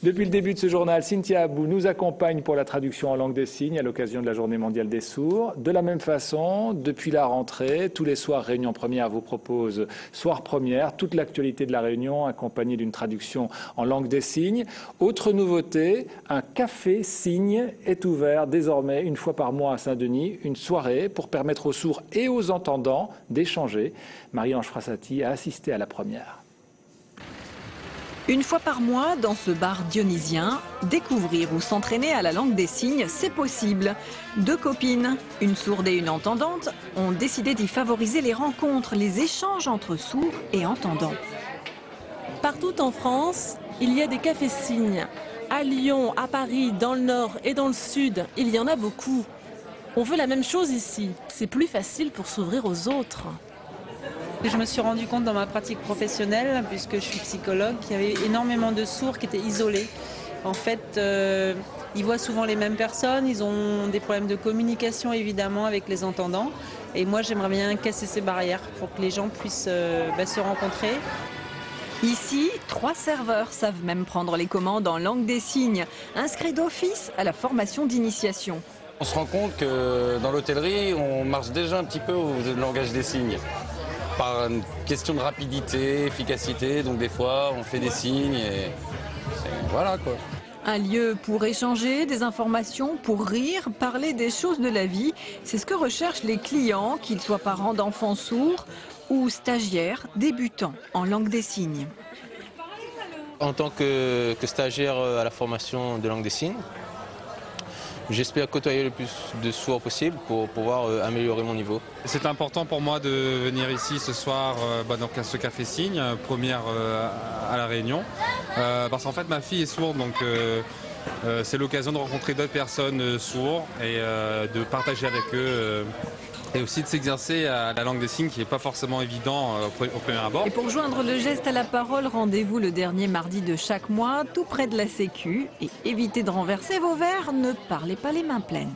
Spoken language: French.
Depuis le début de ce journal, Cynthia Abou nous accompagne pour la traduction en langue des signes à l'occasion de la Journée mondiale des sourds. De la même façon, depuis la rentrée, tous les soirs, Réunion Première vous propose Soir Première, toute l'actualité de la Réunion accompagnée d'une traduction en langue des signes. Autre nouveauté, un café signe est ouvert désormais une fois par mois à Saint-Denis, une soirée pour permettre aux sourds et aux entendants d'échanger. Marie-Ange Frassati a assisté à la première. Une fois par mois, dans ce bar dionysien, découvrir ou s'entraîner à la langue des signes, c'est possible. Deux copines, une sourde et une entendante, ont décidé d'y favoriser les rencontres, les échanges entre sourds et entendants. Partout en France, il y a des cafés signes. À Lyon, à Paris, dans le Nord et dans le Sud, il y en a beaucoup. On veut la même chose ici. C'est plus facile pour s'ouvrir aux autres. Je me suis rendu compte dans ma pratique professionnelle, puisque je suis psychologue, qu'il y avait énormément de sourds qui étaient isolés. En fait, ils voient souvent les mêmes personnes, ils ont des problèmes de communication évidemment avec les entendants. Et moi, j'aimerais bien casser ces barrières pour que les gens puissent se rencontrer. Ici, 3 serveurs savent même prendre les commandes en langue des signes, inscrits d'office à la formation d'initiation. On se rend compte que dans l'hôtellerie, on marche déjà un petit peu au langage des signes. Par une question de rapidité, efficacité, donc des fois on fait des signes et voilà quoi. Un lieu pour échanger des informations, pour rire, parler des choses de la vie. C'est ce que recherchent les clients, qu'ils soient parents d'enfants sourds ou stagiaires débutants en langue des signes. En tant que stagiaire à la formation de langue des signes, j'espère côtoyer le plus de sourds possible pour pouvoir améliorer mon niveau. C'est important pour moi de venir ici ce soir donc à ce café signe, première à La Réunion, parce qu'en fait ma fille est sourde, donc c'est l'occasion de rencontrer d'autres personnes sourdes et de partager avec eux. Et aussi de s'exercer à la langue des signes qui n'est pas forcément évident au premier abord. Et pour joindre le geste à la parole, rendez-vous le dernier mardi de chaque mois, tout près de la Sécu. Et évitez de renverser vos verres, ne parlez pas les mains pleines.